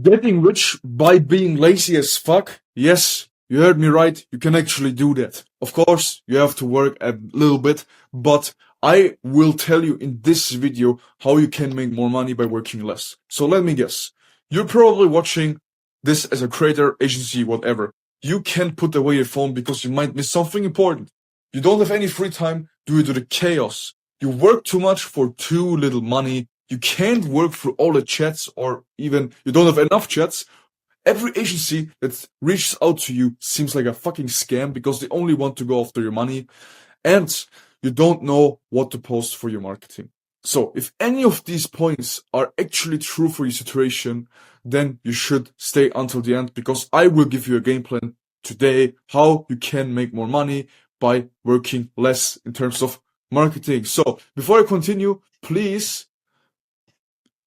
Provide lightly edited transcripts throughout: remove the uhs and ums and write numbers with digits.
Getting rich by being lazy as fuck? Yes, you heard me right. You can actually do that. Of course, you have to work a little bit, but I will tell you in this video how you can make more money by working less. So let me guess. You're probably watching this as a creator, agency, whatever. You can't put away your phone because you might miss something important. You don't have any free time due to the chaos. You work too much for too little money. You can't work through all the chats, or even you don't have enough chats. Every agency that reaches out to you seems like a fucking scam because they only want to go after your money, and you don't know what to post for your marketing. So if any of these points are actually true for your situation, then you should stay until the end, because I will give you a game plan today how you can make more money by working less in terms of marketing. So before I continue, please,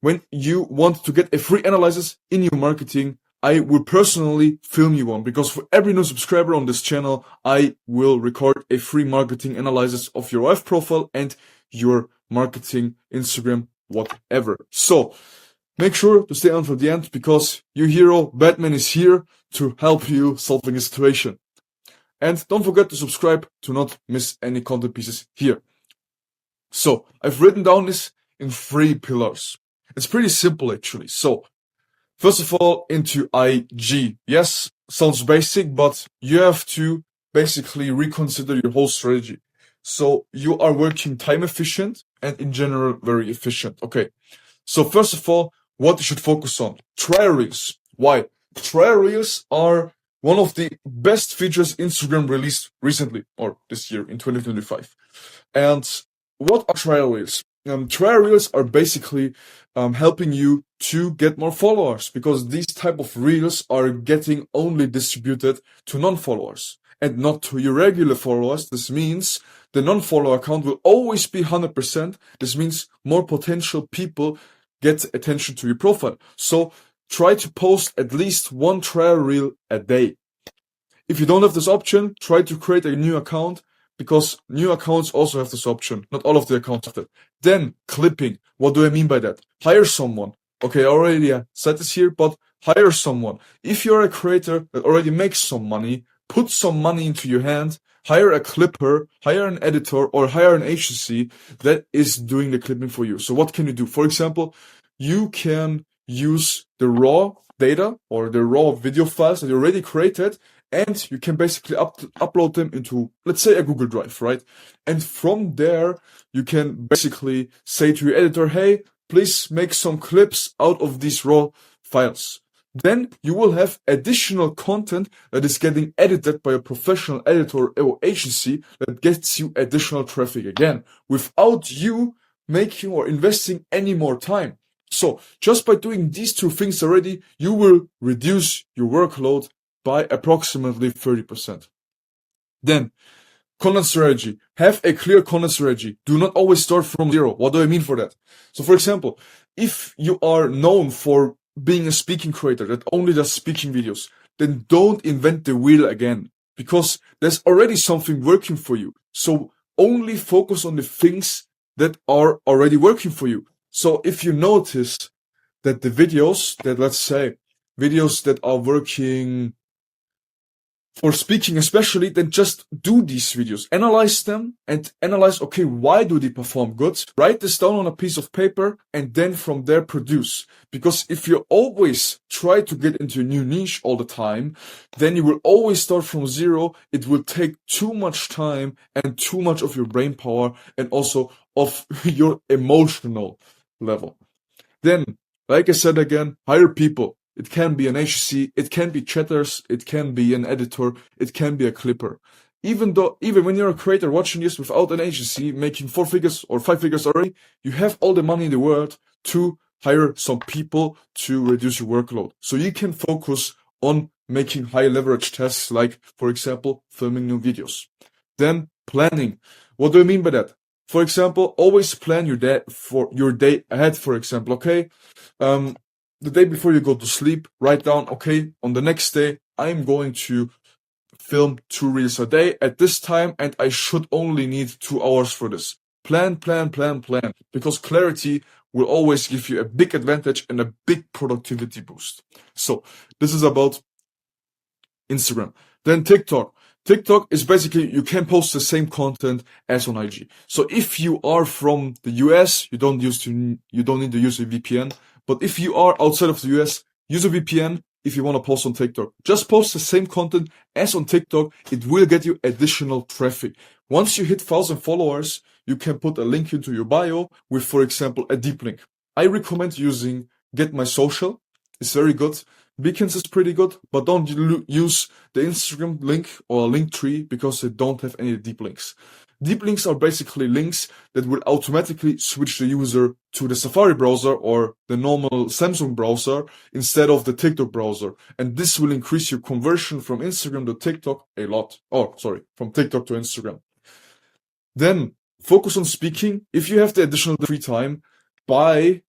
when you want to get a free analysis in your marketing, I will personally film you one, because for every new subscriber on this channel, I will record a free marketing analysis of your life profile and your marketing, Instagram, whatever. So make sure to stay until the end, because your hero, Batman, is here to help you solving a situation. And don't forget to subscribe to not miss any content pieces here. So I've written down this in 3 pillars. It's pretty simple actually. So first of all, into IG. Yes, sounds basic, but you have to basically reconsider your whole strategy. So you are working time efficient and in general very efficient. Okay. So first of all, what you should focus on? Trial reels. Why? Trial reels are one of the best features Instagram released recently, or this year in 2025. And what are trial reels? Trial reels are basically helping you to get more followers, because these type of reels are getting only distributed to non-followers and not to your regular followers. This means the non-follower account will always be 100%. This means more potential people get attention to your profile. So try to post at least 1 trial reel a day. If you don't have this option, try to create a new account, because new accounts also have this option. Not all of the accounts have that. Then clipping. What do I mean by that? Hire someone. Okay, I already said this here, but hire someone. If you're a creator that already makes some money, put some money into your hand, hire a clipper, hire an editor, or hire an agency that is doing the clipping for you. So what can you do? For example, you can use the raw data or the raw video files that you already created, and you can basically upload them into, let's say, a Google Drive, right? And from there, you can basically say to your editor, hey, please make some clips out of these raw files. Then you will have additional content that is getting edited by a professional editor or agency that gets you additional traffic again, without you making or investing any more time. So just by doing these 2 things already, you will reduce your workload by approximately 30%. Then, content strategy. Have a clear content strategy. Do not always start from zero. What do I mean for that? So for example, if you are known for being a speaking creator that only does speaking videos, then don't invent the wheel again, because there's already something working for you. So only focus on the things that are already working for you. So if you notice that the videos that, let's say, videos that are working for speaking especially, then just do these videos, analyze them, and analyze, okay, why do they perform good? Write this down on a piece of paper, and then from there produce. Because if you always try to get into a new niche all the time, then you will always start from zero. It will take too much time and too much of your brain power, and also of your emotional level. Then, like I said again, hire people. It can be an agency, it can be chatters, it can be an editor, it can be a clipper. Even when you're a creator watching this without an agency, making 4 figures or 5 figures already, you have all the money in the world to hire some people to reduce your workload. So you can focus on making high leverage tasks, like, for example, filming new videos. Then planning. What do I mean by that? For example, always plan your day ahead, for example, okay? The day before you go to sleep, write down, okay, on the next day, I'm going to film 2 reels a day at this time, and I should only need 2 hours for this. Plan, because clarity will always give you a big advantage and a big productivity boost. So this is about Instagram. Then TikTok. TikTok is basically, you can post the same content as on IG. So if you are from the US, you don't need to use a VPN. But if you are outside of the US, use a VPN if you want to post on TikTok. Just post the same content as on TikTok. It will get you additional traffic. Once you hit 1,000 followers, you can put a link into your bio with, for example, a deep link. I recommend using Get My Social. It's very good. Beacons is pretty good, but don't use the Instagram link or Linktree because they don't have any deep links. Deep links are basically links that will automatically switch the user to the Safari browser or the normal Samsung browser instead of the TikTok browser. And this will increase your conversion from Instagram to TikTok a lot. From TikTok to Instagram. Then focus on speaking. If you have the additional free time, by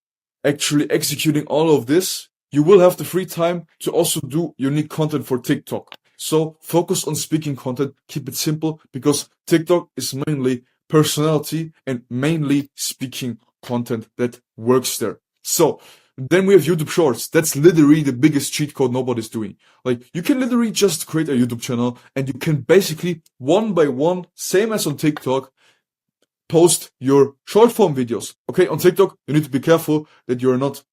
actually executing all of this, you will have the free time to also do unique content for TikTok. So focus on speaking content, keep it simple, because TikTok is mainly personality and mainly speaking content that works there. So then we have YouTube Shorts. That's literally the biggest cheat code nobody's doing. Like, you can literally just create a YouTube channel and you can basically one by one, same as on TikTok, post your short form videos. Okay, on TikTok, you need to be careful that you're not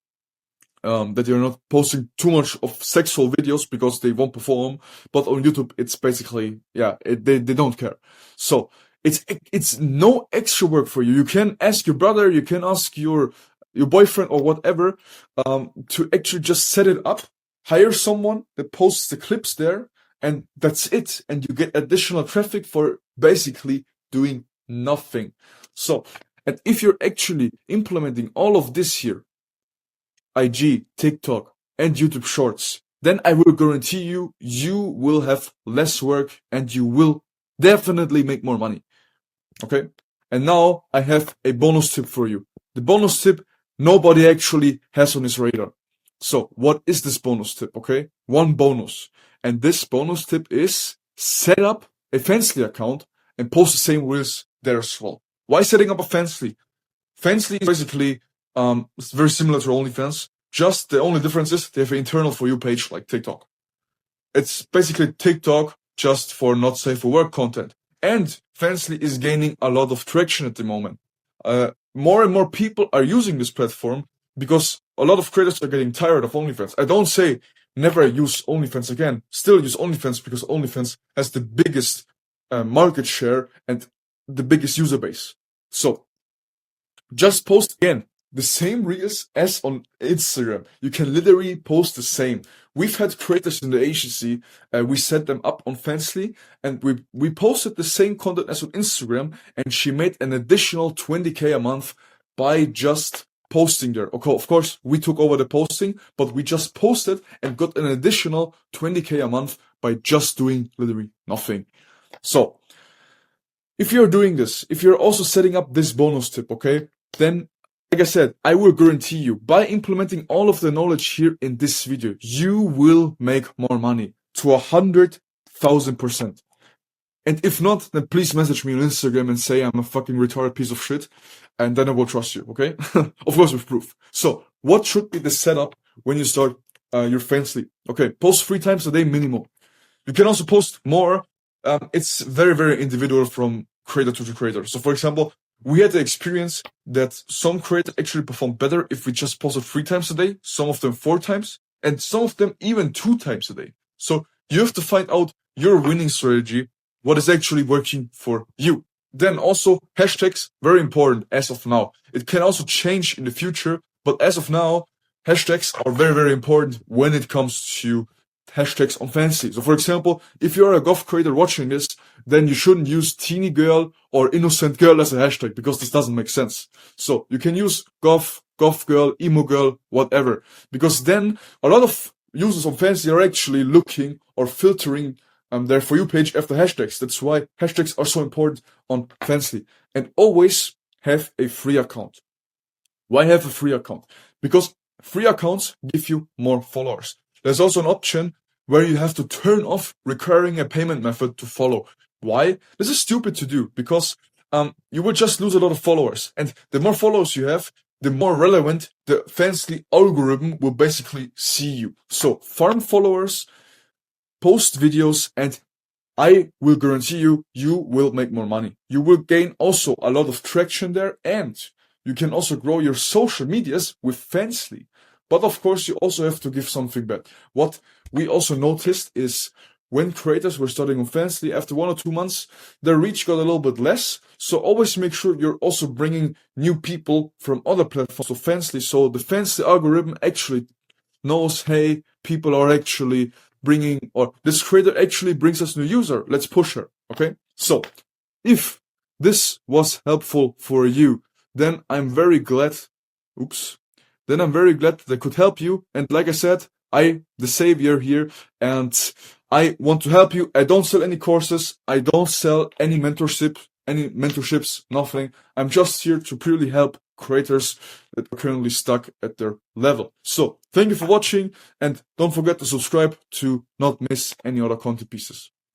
posting too much of sexual videos because they won't perform. But on YouTube, it's basically, they don't care. So it's no extra work for you. You can ask your brother, you can ask your boyfriend or whatever, to actually just set it up, hire someone that posts the clips there, and that's it. And you get additional traffic for basically doing nothing. So, and if you're actually implementing all of this here, IG, TikTok, and YouTube Shorts, then I will guarantee you, you will have less work and you will definitely make more money. Okay? And now I have a bonus tip for you. The bonus tip nobody actually has on his radar. So what is this bonus tip? Okay? One bonus. And this bonus tip is set up a Fansly account and post the same reels there as well. Why setting up a Fansly? Fansly is basically it's very similar to OnlyFans. Just the only difference is they have an internal For You page like TikTok. It's basically TikTok just for not safe for work content. And Fansly is gaining a lot of traction at the moment. More and more people are using this platform because a lot of creators are getting tired of OnlyFans. I don't say never use OnlyFans again. Still use OnlyFans because OnlyFans has the biggest market share and the biggest user base. So just post again the same reels as on Instagram. You can literally post the same. We've had creators in the agency, we set them up on Fansly, and we posted the same content as on Instagram, and she made an additional 20k a month by just posting there. Okay, of course, we took over the posting, but we just posted and got an additional 20k a month by just doing literally nothing. So, if you're doing this, if you're also setting up this bonus tip, okay, then like I said, I will guarantee you, by implementing all of the knowledge here in this video, you will make more money to 100,000%. And if not, then please message me on Instagram and say I'm a fucking retarded piece of shit, and then I will trust you, okay? Of course with proof. So, what should be the setup when you start your Fansly? Okay, post 3 times a day minimum. You can also post more. It's very, very individual from creator to creator. So, for example, we had the experience that some creators actually perform better if we just posted 3 times a day, some of them 4 times, and some of them even 2 times a day. So you have to find out your winning strategy, what is actually working for you. Then also hashtags, very important as of now. It can also change in the future, but as of now, hashtags are very, very important when it comes to hashtags on Fansly. So for example, if you're a goth creator watching this, then you shouldn't use teeny girl or innocent girl as a hashtag because this doesn't make sense. So you can use goth girl, emo girl, whatever. Because then a lot of users on Fansly are actually looking or filtering their For You page after hashtags. That's why hashtags are so important on Fansly. And always have a free account. Why have a free account? Because free accounts give you more followers. There's also an option where you have to turn off requiring a payment method to follow. Why? This is stupid to do because you will just lose a lot of followers. And the more followers you have, the more relevant the Fancily algorithm will basically see you. So farm followers, post videos, and I will guarantee you, you will make more money. You will gain also a lot of traction there, and you can also grow your social medias with Fancily. But of course, you also have to give something back. What we also noticed is when creators were starting on Fancily, after 1 or 2 months, their reach got a little bit less. So always make sure you're also bringing new people from other platforms to Fancily. So the Fancily algorithm actually knows, hey, people are actually bringing, or this creator actually brings us new user. Let's push her. Okay. So if this was helpful for you, then I'm very glad. Then I'm very glad that I could help you. And like I said, the savior here, and I want to help you. I don't sell any courses. I don't sell any mentorships, nothing. I'm just here to purely help creators that are currently stuck at their level. So thank you for watching, and don't forget to subscribe to not miss any other content pieces.